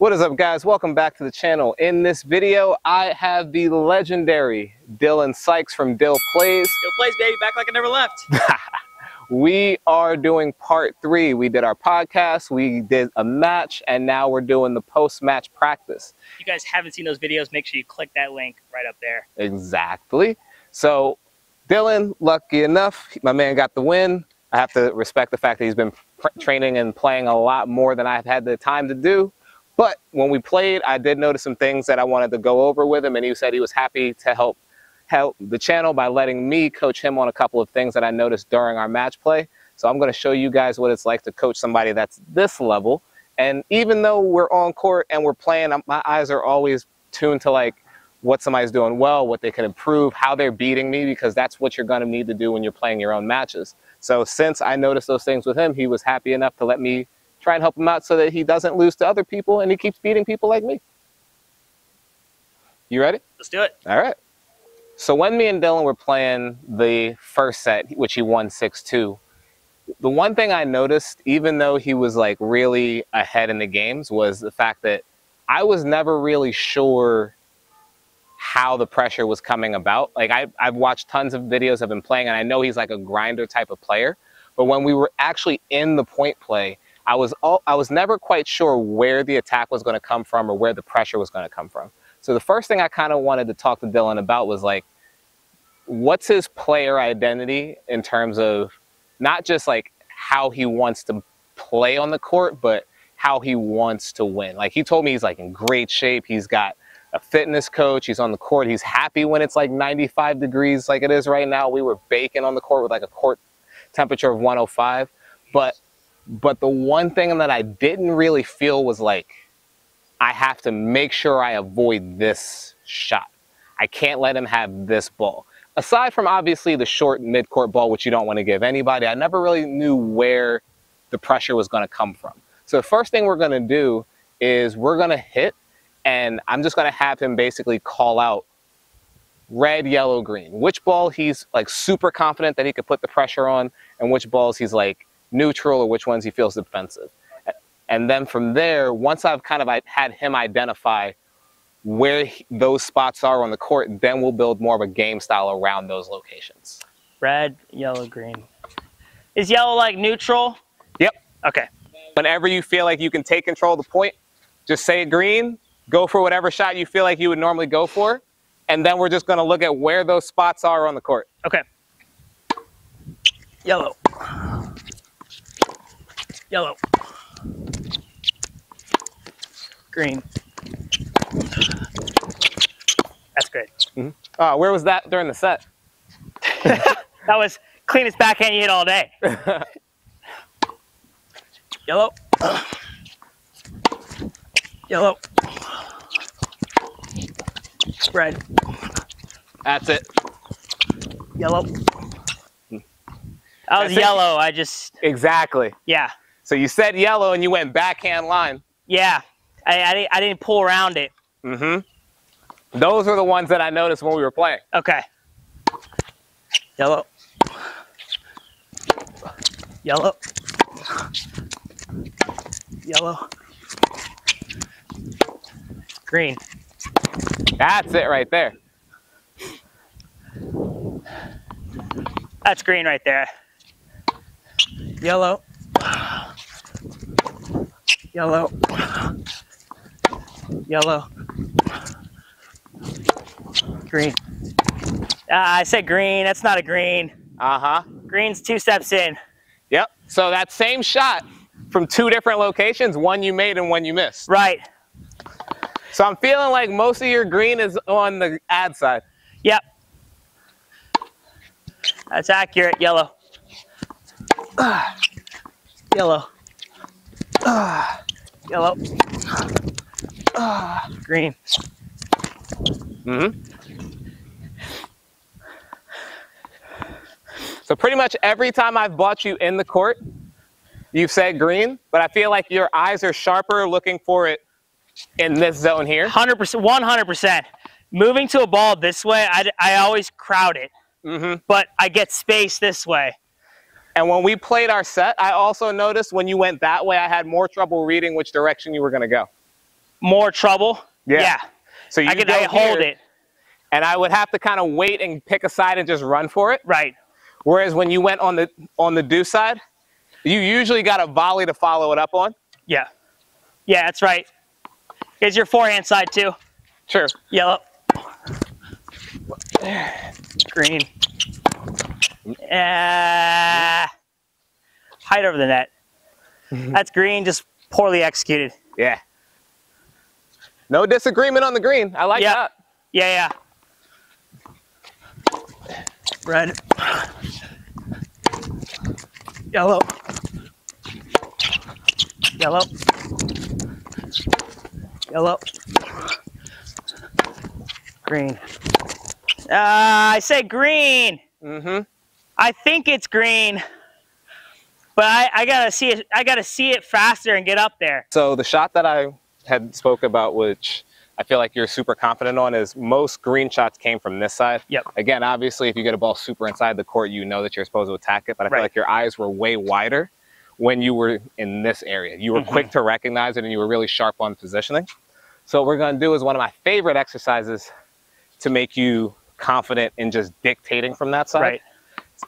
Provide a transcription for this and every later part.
What is up, guys? Welcome back to the channel. In this video, I have the legendary Dillon Sykes from Dill Plays. Dill Plays, baby, back like I never left. We are doing part 3. We did our podcast, we did a match, and now we're doing the post-match practice. If you guys haven't seen those videos, make sure you click that link right up there. Exactly. So, Dillon, lucky enough, my man got the win. I have to respect the fact that he's been training and playing a lot more than I've had the time to do. But when we played, I did notice some things that I wanted to go over with him, and he said he was happy to help the channel by letting me coach him on a couple of things that I noticed during our match play. So I'm going to show you guys what it's like to coach somebody that's this level. And even though we're on court and we're playing, my eyes are always tuned to like what somebody's doing well, what they can improve, how they're beating me, because that's what you're going to need to do when you're playing your own matches. So since I noticed those things with him, he was happy enough to let me try and help him out so that he doesn't lose to other people and he keeps beating people like me. You ready? Let's do it. All right. So when me and Dillon were playing the first set, which he won 6-2, the one thing I noticed, even though he was like really ahead in the games, was the fact that I was never really sure how the pressure was coming about. Like I've watched tons of videos of him playing, and I know he's like a grinder type of player. But when we were actually in the point play, I was never quite sure where the attack was going to come from or where the pressure was going to come from. So the first thing I kind of wanted to talk to Dillon about was like, what's his player identity in terms of not just like how he wants to play on the court, but how he wants to win. Like he told me he's like in great shape. He's got a fitness coach. He's on the court. He's happy when it's like 95 degrees like it is right now. We were baking on the court with like a court temperature of 105. But the one thing that I didn't really feel was like, I have to make sure I avoid this shot. I can't let him have this ball. Aside from obviously the short mid-court ball, which you don't want to give anybody, I never really knew where the pressure was going to come from. So the first thing we're going to do is we're going to hit, and I'm just going to have him basically call out red, yellow, green. Which ball he's like super confident that he could put the pressure on, and which balls he's like neutral, or which ones he feels defensive. And then from there, once I've kind of had him identify where those spots are on the court, then we'll build more of a game style around those locations. Red, yellow, green. Is yellow like neutral? Yep. Okay. Whenever you feel like you can take control of the point, just say green, go for whatever shot you feel like you would normally go for, and then we're just going to look at where those spots are on the court. Okay. Yellow. Yellow. Green. That's great. Mm-hmm. Where was that during the set? That was cleanest backhand you hit all day. Yellow. Yellow. Red. That's it. Yellow. That was yellow. I just... Exactly. Yeah. So you said yellow and you went backhand line. Yeah. I didn't pull around it. Mm-hmm. Those are the ones that I noticed when we were playing. Okay. Yellow. Yellow. Yellow. Green. That's it right there. That's green right there. Yellow. Yellow. Yellow. Green. I said green. That's not a green. Uh-huh. Green's 2 steps in. Yep. So that same shot from 2 different locations, one you made and one you missed. Right. So I'm feeling like most of your green is on the ad side. Yep. That's accurate. Yellow. Yellow. Yellow. Green. Mm-hmm. So pretty much every time I've bought you in the court, you've said green, but I feel like your eyes are sharper looking for it in this zone here. 100%, 100%. Moving to a ball this way, I always crowd it, but I get space this way. And when we played our set, I also noticed when you went that way, I had more trouble reading which direction you were going to go. more trouble. Yeah. So I can hold it. And I would have to kind of wait and pick a side and just run for it. Right. Whereas when you went on the deuce side, you usually got a volley to follow it up on. Yeah. Yeah, that's right. Here's your forehand side too. Sure. Yellow. Green. Height over the net. That's green, just poorly executed. Yeah. No disagreement on the green. I like that. Yeah, yeah. Red. Yellow. Yellow. Yellow. Green. I say green. I think it's green, but I gotta see it. I gotta see it faster and get up there. So the shot that I had spoke about, which I feel like you're super confident on, is most green shots came from this side. Yep. Again, obviously, if you get a ball super inside the court, you know that you're supposed to attack it. But I feel like your eyes were way wider when you were in this area. You were quick to recognize it, and you were really sharp on positioning. So what we're going to do is one of my favorite exercises to make you confident in just dictating from that side. Right.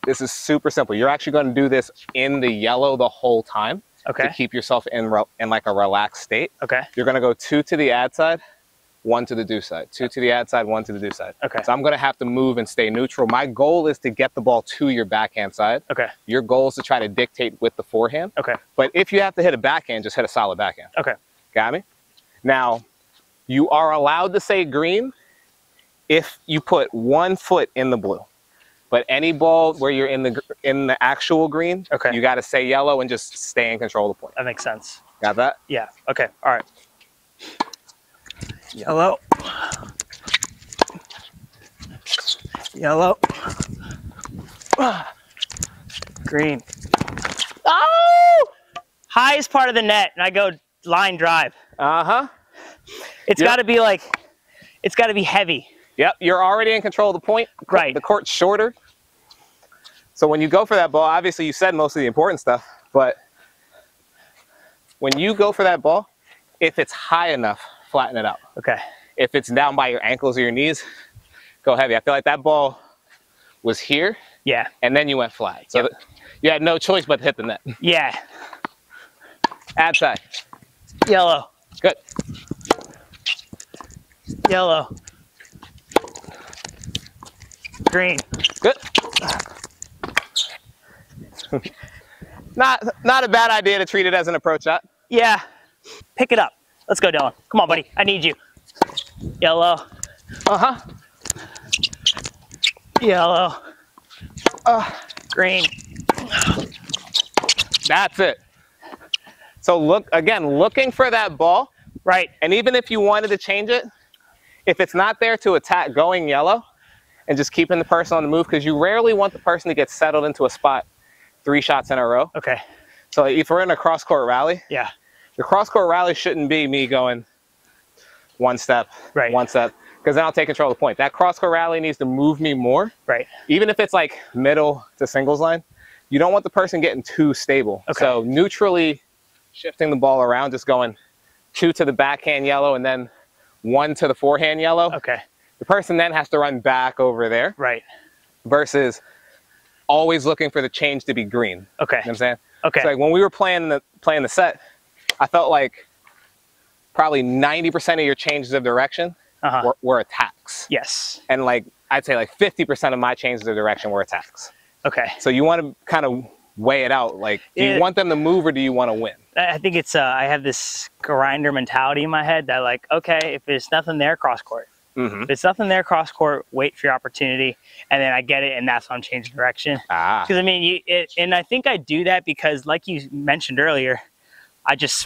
This is super simple. You're actually going to do this in the yellow the whole time. Okay. To keep yourself in like a relaxed state. Okay. You're going to go 2 to the ad side, 1 to the deuce side. 2 to the ad side, 1 to the deuce side. Okay. So I'm going to have to move and stay neutral. My goal is to get the ball to your backhand side. Okay. Your goal is to try to dictate with the forehand. Okay. But if you have to hit a backhand, just hit a solid backhand. Okay. Got me? Now, you are allowed to say green if you put 1 foot in the blue. But any ball where you're in the actual green, you got to say yellow and just stay in control of the point. That makes sense. Got that? Yeah. Okay. All right. Yellow. Yellow. Green. Oh! Highest part of the net, and I go line drive. It's got to be like, it's got to be heavy. Yep, you're already in control of the point. Right. The court's shorter. So when you go for that ball, obviously you said most of the important stuff, but when you go for that ball, if it's high enough, flatten it out. Okay. If it's down by your ankles or your knees, go heavy. I feel like that ball was here. Yeah. And then you went flat. So you had no choice but to hit the net. Yeah. Ad side. Yellow. Good. Yellow. Green. Good. Not a bad idea to treat it as an approach shot. Yeah. Pick it up. Let's go, Dillon. Come on, buddy. I need you. Yellow. Yellow. Green. That's it. So looking for that ball. Right. And even if you wanted to change it, if it's not there to attack, going yellow and just keeping the person on the move, because you rarely want the person to get settled into a spot 3 shots in a row. Okay. So if we're in a cross-court rally, yeah, the cross-court rally shouldn't be me going 1 step, right, 1 step, because then I'll take control of the point. That cross-court rally needs to move me more. Right. Even if it's like middle to singles line, you don't want the person getting too stable. Okay. So neutrally shifting the ball around, just going 2 to the backhand yellow and then 1 to the forehand yellow. Okay. The person then has to run back over there. Right. Versus always looking for the change to be green. Okay. You know what I'm saying? Okay. So like when we were playing the set, I felt like probably 90% of your changes of direction were attacks. Yes. And like I'd say like 50% of my changes of direction were attacks. Okay. So you want to kind of weigh it out. Like, do you want them to move or do you want to win? I think it's I have this grinder mentality in my head that like, okay, if there's nothing there, cross court. If there's nothing there, cross court, wait for your opportunity, and then I get it, and that's when I'm changing direction. Because I mean, and I think I do that because, like you mentioned earlier,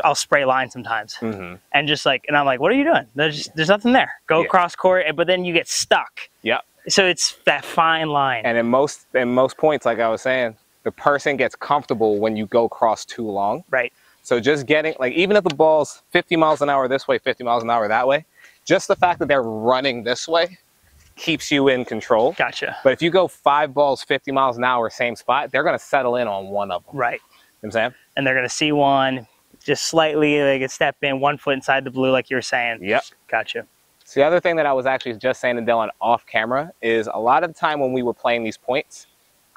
I'll spray line sometimes, and just like, and I'm like, what are you doing? There's nothing there. Go cross court, but then you get stuck. Yep. So it's that fine line. And in most points, like I was saying, the person gets comfortable when you go cross too long. Right. So just getting, like, even if the ball's 50 miles an hour this way, 50 miles an hour that way, just the fact that they're running this way keeps you in control. Gotcha. But if you go 5 balls 50 miles an hour, same spot, they're going to settle in on one of them. Right. You know what I'm saying? And they're going to see one, Just slightly like a step in, 1 foot inside the blue, like you were saying. Yep. Gotcha. So the other thing that I was actually just saying to Dillon off camera is a lot of the time when we were playing these points,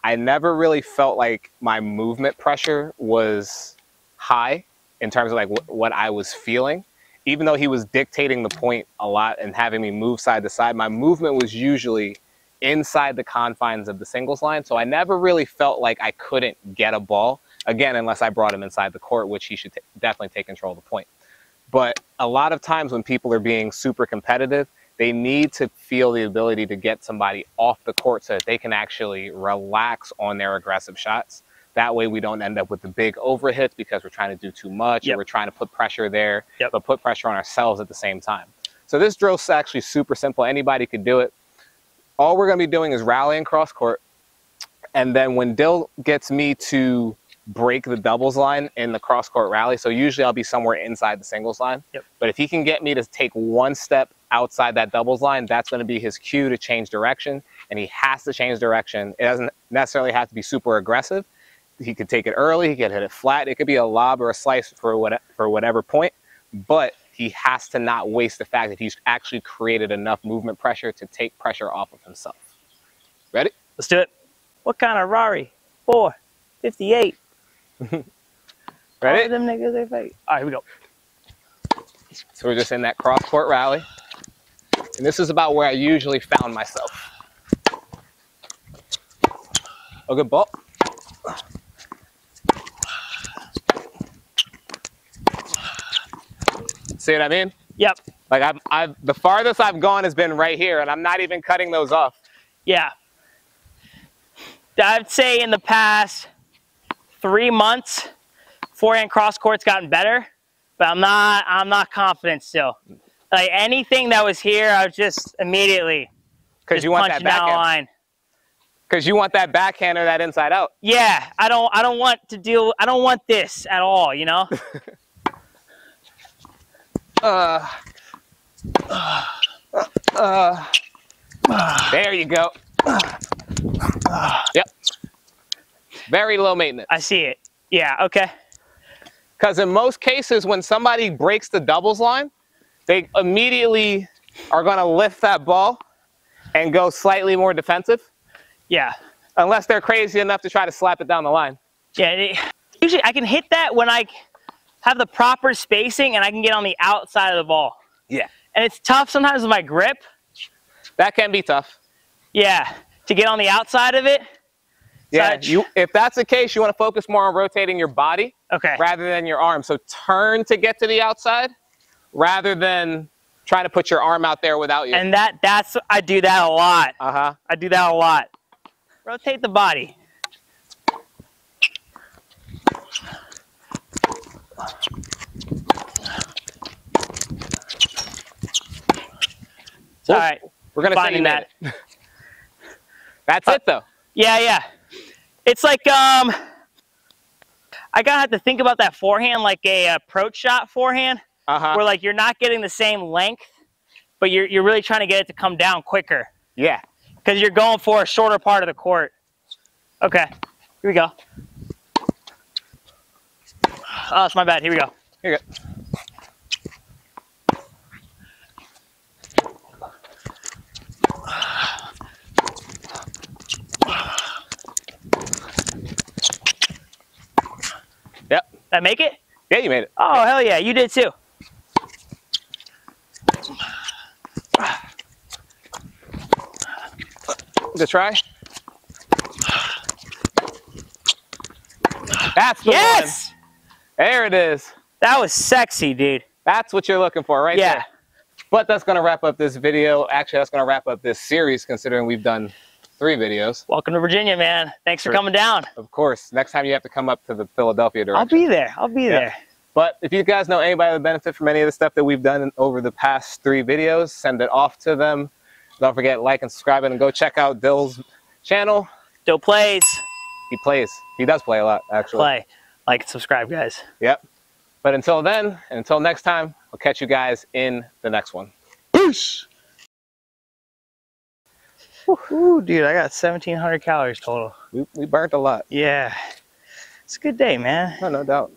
I never really felt like my movement pressure was high in terms of like what I was feeling. Even though he was dictating the point a lot and having me move side to side, my movement was usually inside the confines of the singles line. So I never really felt like I couldn't get a ball, again, unless I brought him inside the court, which he should definitely take control of the point. But a lot of times when people are being super competitive, they need to feel the ability to get somebody off the court so that they can actually relax on their aggressive shots. That way we don't end up with the big overhits because we're trying to do too much, or we're trying to put pressure there, but put pressure on ourselves at the same time. So this drill's actually super simple. Anybody could do it. All we're going to be doing is rallying cross court. And then when Dill gets me to break the doubles line in the cross court rally, so usually I'll be somewhere inside the singles line, but if he can get me to take one step outside that doubles line, that's going to be his cue to change direction, and he has to change direction. It doesn't necessarily have to be super aggressive. He could take it early, he could hit it flat, it could be a lob or a slice for whatever point, but he has to not waste the fact that he's actually created enough movement pressure to take pressure off of himself. Ready? Let's do it. What kind of Rari? 458. Ready? All of them niggas, they fake. All right, here we go. So we're just in that cross court rally. And this is about where I usually found myself. A good ball. See what I mean? Yep. Like the farthest I've gone has been right here, and I'm not even cutting those off. Yeah. I'd say in the past 3 months, forehand cross court's gotten better, but I'm not confident still. Like anything that was here, I was just immediately because you want that backhand. Because you want that backhand or that inside out. Yeah, I don't want this at all, you know? There you go. Yep. Very low maintenance. I see it. Yeah, okay. Because in most cases, when somebody breaks the doubles line, they immediately are going to lift that ball and go slightly more defensive. Yeah. Unless they're crazy enough to try to slap it down the line. Yeah, usually I can hit that when I have the proper spacing and I can get on the outside of the ball. Yeah. And it's tough sometimes with my grip. That can be tough. Yeah, to get on the outside of it. Yeah, if that's the case, you want to focus more on rotating your body rather than your arm. So turn to get to the outside rather than trying to put your arm out there without you. And I do that a lot. Uh-huh. I do that a lot. Rotate the body. All right. We're going to send that. That's it, though. Yeah, yeah. It's like, I gotta have to think about that forehand like a approach shot forehand, where like you're not getting the same length, but you're really trying to get it to come down quicker. Yeah. Because you're going for a shorter part of the court. Okay, here we go. Oh, it's my bad. Here we go. Here you go. Yep. Did I make it? Yeah, you made it. Oh, hell yeah. You did too. Good try. That's the one. There it is. That was sexy, dude. That's what you're looking for right there. But that's going to wrap up this video. Actually, that's going to wrap up this series, considering we've done 3 videos. Welcome to Virginia, man. Thanks for coming down. Of course. Next time you have to come up to the Philadelphia direction. I'll be there. I'll be there. But if you guys know anybody that would benefit from any of the stuff that we've done over the past 3 videos, send it off to them. Don't forget, like and subscribe, and go check out Dill's channel. Dill plays. He plays. He does play a lot, actually. Play. Like and subscribe, guys. Yep. But until then, and until next time, I'll catch you guys in the next one. Peace! Ooh, dude, I got 1,700 calories total. We burnt a lot. Yeah. It's a good day, man. No doubt.